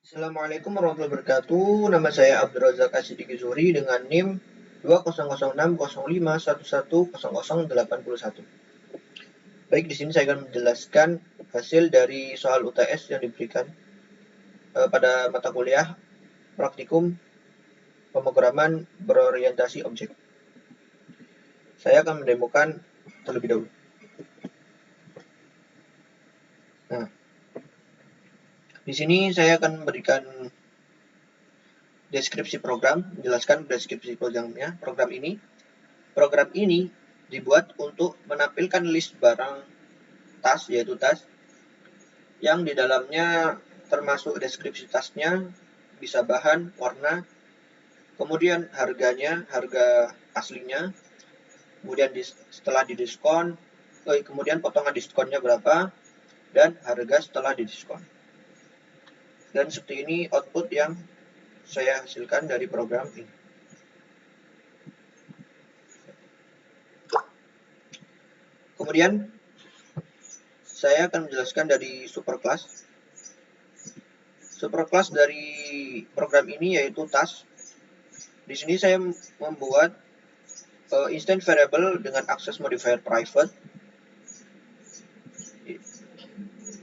Assalamualaikum warahmatullahi wabarakatuh. Nama saya Abdul Razak Asidiki Zuri dengan NIM 200605110080. Baik, di sini saya akan menjelaskan hasil dari soal UTS yang diberikan pada mata kuliah praktikum pemrograman berorientasi objek. Saya akan mendemokan terlebih dahulu. Nah, di sini saya akan memberikan deskripsi program, menjelaskan deskripsi programnya. Program ini dibuat untuk menampilkan list barang tas, yaitu tas, yang di dalamnya termasuk deskripsi tasnya, bisa bahan, warna, kemudian harganya, harga aslinya, kemudian setelah didiskon, kemudian potongan diskonnya berapa, dan harga setelah didiskon. Dan seperti ini output yang saya hasilkan dari program ini. Kemudian saya akan menjelaskan dari superclass. Superclass dari program ini yaitu tas. Di sini saya membuat instant variable dengan access modifier private.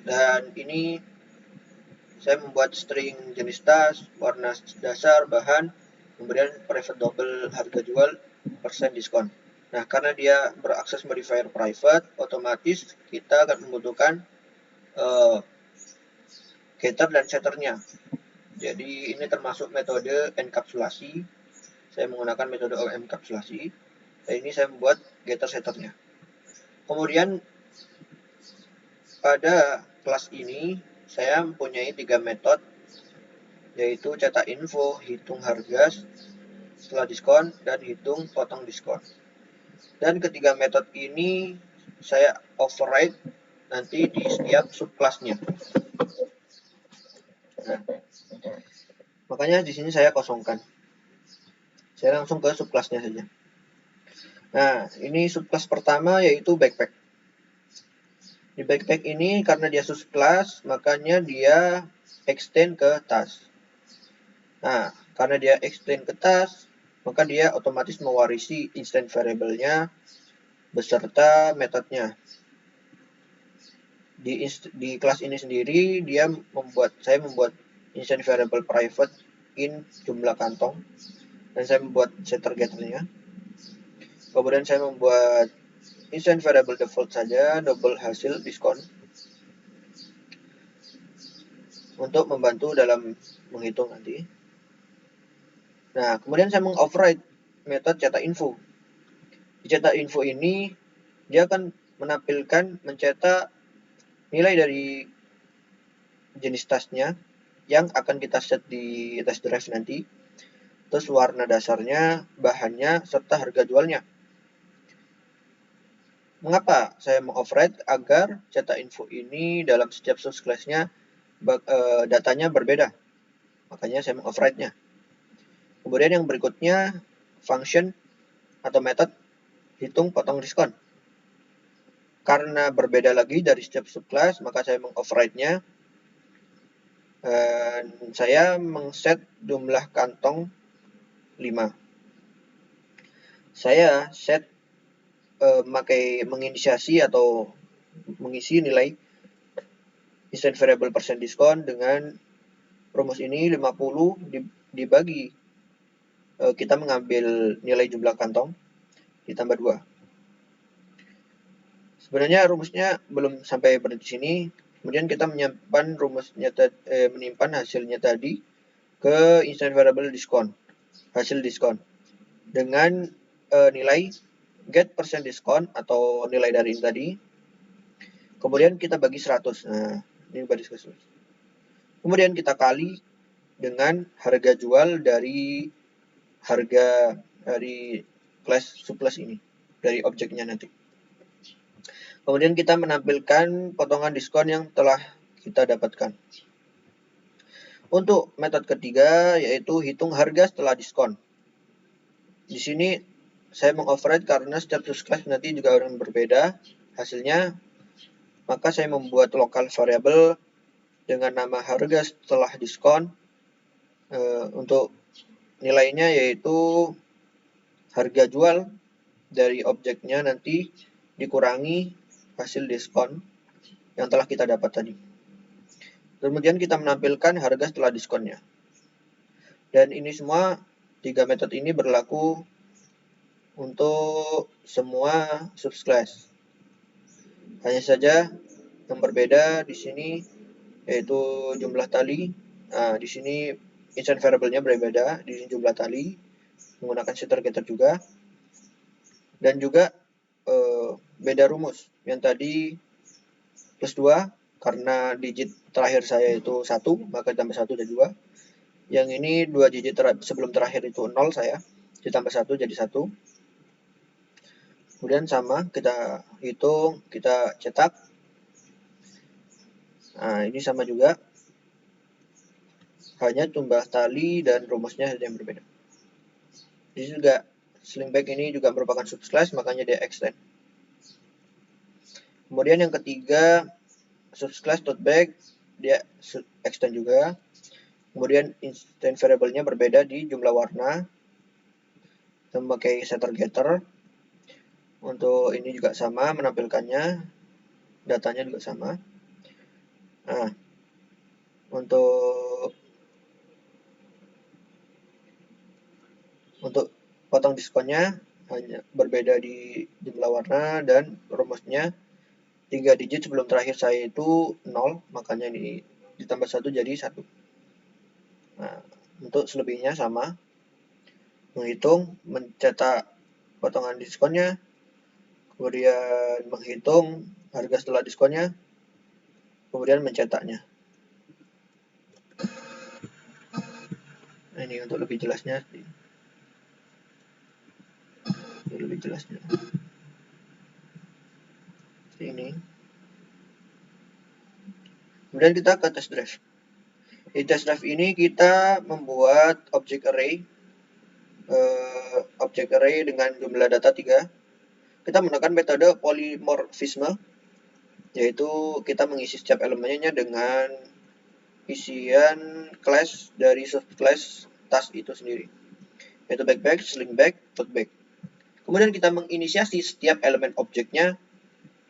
Dan ini saya membuat string jenis tas, warna dasar, bahan, kemudian private double harga jual, persen diskon. Nah, karena dia berakses modifier private, otomatis kita akan membutuhkan getter dan setternya. Jadi ini termasuk metode enkapsulasi. Saya menggunakan metode enkapsulasi. Dan ini saya membuat getter setternya. Kemudian pada kelas ini saya mempunyai 3 metode, yaitu cetak info, hitung harga setelah diskon, dan hitung potong diskon. Dan ketiga metode ini saya override nanti di setiap subclassnya. Nah, makanya di sini saya kosongkan. Saya langsung ke subclassnya saja. Nah, ini subclass pertama yaitu backpack. Di backpack ini karena dia subclass, makanya dia extend ke tas. Nah, karena dia extend ke tas, maka dia otomatis mewarisi instant variable-nya beserta metodenya. Di kelas ini sendiri saya membuat instant variable private in jumlah kantong, dan saya membuat setter getternya. Kemudian saya membuat instant variable default saja, double hasil diskon, untuk membantu dalam menghitung nanti. Nah, kemudian saya mengoverride metode cetak info. Di cetak info ini dia akan mencetak nilai dari jenis tasnya yang akan kita set di test drive nanti, terus warna dasarnya, bahannya, serta harga jualnya. Mengapa saya mengoverride? Agar cetak info ini dalam setiap subclass-nya datanya berbeda. Makanya saya mengoverride-nya. Kemudian yang berikutnya, function atau method hitung potong diskon. Karena berbeda lagi dari setiap subclass, maka saya mengoverride-nya. Dan saya mengset jumlah kantong 5. Saya set menginisiasi atau mengisi nilai instant variable persen diskon dengan rumus ini 50 dibagi kita mengambil nilai jumlah kantong ditambah 2. Sebenarnya rumusnya belum sampai berhenti sini. Kemudian kita menyimpan menyimpan hasilnya tadi ke instant variable diskon, hasil diskon, dengan nilai get persen diskon atau nilai dari ini tadi. Kemudian kita bagi 100. Nah, ini bagi 100. Kemudian kita kali dengan harga jual dari class subclass ini, dari objeknya nanti. Kemudian kita menampilkan potongan diskon yang telah kita dapatkan. Untuk metode ketiga yaitu hitung harga setelah diskon. Di sini saya mengoverride karena setiap subclass nanti juga akan berbeda hasilnya, maka saya membuat local variable dengan nama harga setelah diskon. Untuk nilainya yaitu harga jual dari objeknya nanti dikurangi hasil diskon yang telah kita dapat tadi. Kemudian kita menampilkan harga setelah diskonnya. Dan ini semua 3 metode ini berlaku untuk semua subclass. Hanya saja yang berbeda di sini yaitu jumlah tali. Nah, di sini instance variable-nya berbeda, di sini jumlah tali menggunakan setter getter juga. Dan juga beda rumus. Yang tadi plus 2 karena digit terakhir saya itu 1, maka ditambah 1 jadi 2. Yang ini 2 digit sebelum terakhir itu 0 saya, ditambah 1 jadi 1. Kemudian sama, kita hitung, kita cetak. Nah, ini sama juga. Hanya jumlah tali dan rumusnya yang berbeda. Ini juga Slingback ini juga merupakan subclass, makanya dia extend. Kemudian yang ketiga, subclass .back dia extend juga. Kemudian instance variable-nya berbeda di jumlah warna, memakai setter getter. Untuk ini juga sama menampilkannya, datanya juga sama. Nah, untuk potong diskonnya hanya berbeda di jumlah warna dan rumusnya 3 digit sebelum terakhir saya itu 0, makanya ini ditambah 1 jadi 1. Nah, untuk selebihnya sama, menghitung, mencetak potongan diskonnya, kemudian menghitung harga setelah diskonnya, kemudian mencetaknya. Nah, ini untuk lebih jelasnya. Ini. Kemudian kita ke test drive. Di test drive ini kita membuat object array dengan jumlah data 3. Kita menggunakan metode polymorphisme, yaitu kita mengisi setiap elemennya dengan isian class dari subclass task itu sendiri, yaitu backpack, slingback, toteback. Kemudian kita menginisiasi setiap elemen objeknya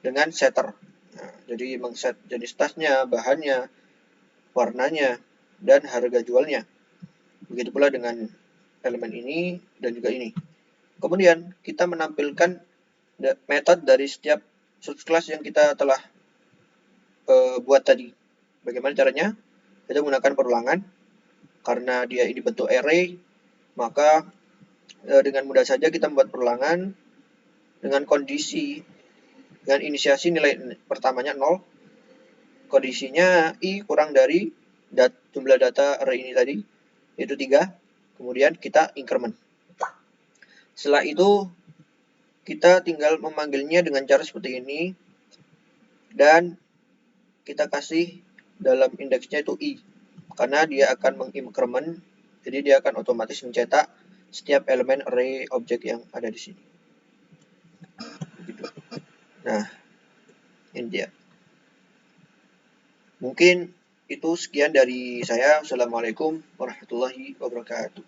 dengan setter. Nah, jadi mengset jenis tasnya, bahannya, warnanya, dan harga jualnya. Begitu pula dengan elemen ini dan juga ini. Kemudian kita menampilkan metode dari setiap subclass yang kita telah buat tadi. Bagaimana caranya? Kita menggunakan perulangan. Karena dia ini bentuk array, maka dengan mudah saja kita membuat perulangan dengan kondisi, dengan inisiasi nilai pertamanya 0, kondisinya i kurang dari jumlah data array ini tadi, yaitu 3, kemudian kita increment. Setelah itu, kita tinggal memanggilnya dengan cara seperti ini, dan kita kasih dalam indeksnya itu i, karena dia akan mengincrement, jadi dia akan otomatis mencetak setiap elemen array objek yang ada di sini. Nah, ini dia. Mungkin itu sekian dari saya. Wassalamualaikum warahmatullahi wabarakatuh.